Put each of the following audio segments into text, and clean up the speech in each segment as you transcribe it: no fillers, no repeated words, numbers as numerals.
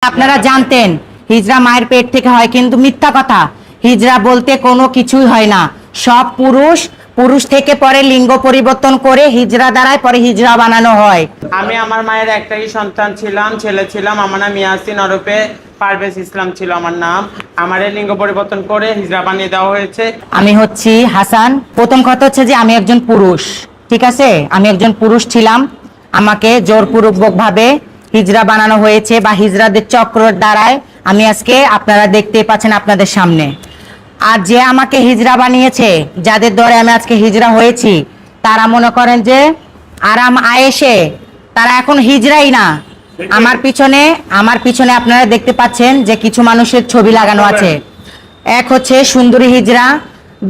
আপনারা জানতেন হিজরা মায়ের পেট থেকে হয়, কিন্তু মিথ্যা কথা। হিজরা বলতে কোনো কিছুই হয় না। সব পুরুষ থেকে পরে লিঙ্গ পরিবর্তন করে হিজরা দ্বারাই পরে হিজরা বানানো হয়। আমি আমার মায়ের একটাই সন্তান ছিলাম, ছেলে ছিলাম। আমার নাম ইয়াসিন ওরফে পারভেজ ইসলাম ছিল আমার নাম। আমার লিঙ্গ পরিবর্তন করে হিজরা বানিয়ে দেওয়া হয়েছে। আমি হচ্ছি হাসান। প্রথম কথা হচ্ছে যে আমি একজন পুরুষ, ঠিক আছে? আমি একজন পুরুষ ছিলাম, আমাকে জোরপূর্বক ভাবে হিজরা বানানো হয়েছে বা হিজরাদের চক্রের দ্বারায় আমি আজকে আপনারা দেখতে পাচ্ছেন আপনাদের সামনে। আর যে আমাকে হিজরা বানিয়েছে, যাদের দ্বারা আমি আজকে হিজরা হয়েছি, তারা মনে করেন যে আরাম আয়েশে তারা এখন হিজরাই না। আমার পিছনে আপনারা দেখতে পাচ্ছেন যে কিছু মানুষের ছবি লাগানো আছে। এক হচ্ছে সুন্দরী হিজরা,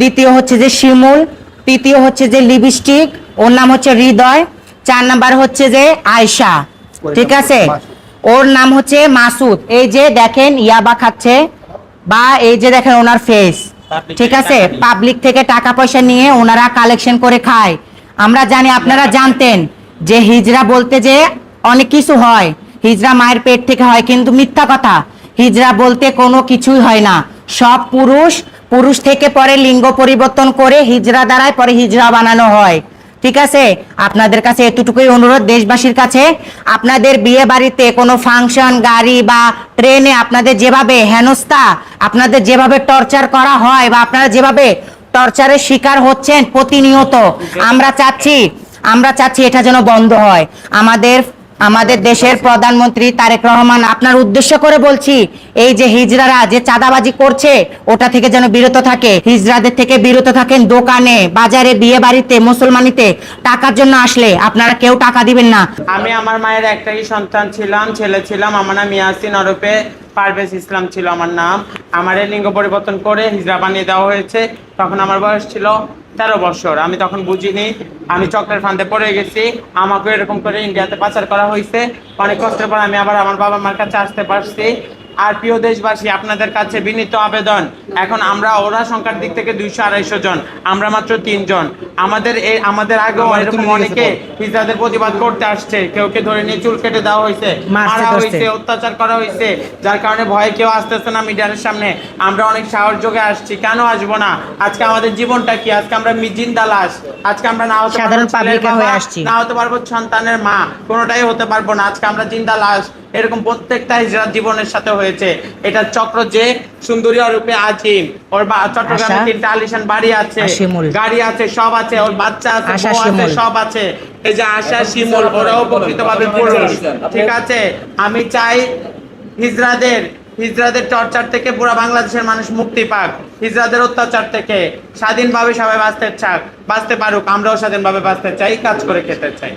দ্বিতীয় হচ্ছে যে শিমুল, তৃতীয় হচ্ছে যে লিপস্টিক, ওর নাম হচ্ছে হৃদয়, 4 নাম্বার হচ্ছে যে আয়শা, ঠিক আছে? ওর নাম হচ্ছে মাসুদ। এই যে দেখেন ইয়াবা খাচ্ছে, বা এই যে দেখেন ওনার ফেস, ঠিক আছে? পাবলিক থেকে টাকা পয়সা নিয়ে ওনারা কালেকশন করে খায়। আমরা জানি, আপনারা জানতেন যে হিজরা বলতে যে অনেক কিছু হয়। হিজরা মায়ের পেট থেকে হয়, কিন্তু মিথ্যা কথা। হিজরা বলতে কোনো কিছুই হয় না। সব পুরুষ থেকে পরে লিঙ্গ পরিবর্তন করে হিজরা দ্বারাই পরে হিজরা বানানো হয়, ঠিক আছে? আপনাদের কাছে এতটুকুই অনুরোধ, দেশবাসীর কাছে, আপনাদের বিয়ে বাড়িতে কোনো ফাংশন, গাড়ি বা ট্রেনে আপনাদের যেভাবে হেনস্থা, আপনাদের যেভাবে টর্চার করা হয়, বা আপনারা যেভাবে টর্চারের শিকার হচ্ছেন প্রতিনিয়ত, আমরা চাচ্ছি এটা যেন বন্ধ হয়। আমাদের দেশের প্রধানমন্ত্রী তারেক রহমান, আপনার উদ্দেশ্য করে বলছি, এই যে হিজড়ারা যে চাঁদাবাজি করছে ওটা থেকে যেন বিরত থাকে, হিজড়াদের থেকে বিরত থাকেন। দোকানে, বাজারে, বিয়ে বাড়িতে, মুসলমানিতে টাকার জন্য আসলে আপনারা কেউ টাকা দিবেন না। আমি আমার মায়ের একটাই সন্তান ছিলাম, ছেলে ছিলাম। আমার নাম ইয়াসিন ওরফে পারভেজ ইসলাম ছিল আমার নাম। আমার লিঙ্গ পরিবর্তন করে হিজরা বানিয়ে দেওয়া হয়েছে। তখন আমার বয়স ছিল 13 বছর। আমি তখন বুঝিনি, আমি চক্রের ফাঁদে পড়ে গেছি। আমাকে এরকম করে ইন্ডিয়াতে পাচার করা হয়েছে। অনেক কষ্টের পর আমি আবার আমার বাবা মার কাছে আসতে পারছি। আর প্রিয় দেশবাসী, আপনাদের কাছে বিনীত আবেদন, এখন আমরা ওরা সংখ্যার দিক থেকে 200-250 জন, আমরা মাত্র 3 জন। আমাদের আগে এরকম অনেকে হিজড়াদের প্রতিবাদ করতে আসছে। কেউ ধরে নিয়ে চুল কেটে দেওয়া হয়েছে, মারা হয়েছে, অত্যাচার করা হয়েছে, যার কারণে ভয়ে কেউ আসতেছে না মিডিয়ার সামনে। আমরা অনেক সাহস যোগে আসছি, কেন আসবো না? আজকে আমাদের জীবনটা কি? আজকে আমরা জিন্দা লাশ। আজকে আমরা না হতে না হতে পারবো সন্তানের মা, কোনোটাই হতে পারবো না। আজকে আমরা জিন্দা লাশ। এরকম প্রত্যেকটা হিজড়ার জীবনের সাথে হয়েছে। এটা চক্র যে সুন্দরী রূপে আজিম, ওর চট্টগ্রামে 3টা আলিশান বাড়ি আছে, গাড়ি আছে, সব আছে, ওর বাচ্চা আছে, বউ আছে, সব আছে। এই যে আশা, শিমুল, ওরাও প্রকৃতভাবে পুরুষ, ঠিক আছে? আমি চাই হিজড়াদের টর্চার থেকে পুরো বাংলাদেশের মানুষ মুক্তি পাক, হিজড়াদের অত্যাচার থেকে স্বাধীনভাবে সবাই বাঁচতে পারুক। আমরাও স্বাধীনভাবে বাঁচতে চাই, কাজ করে খেতে চাই।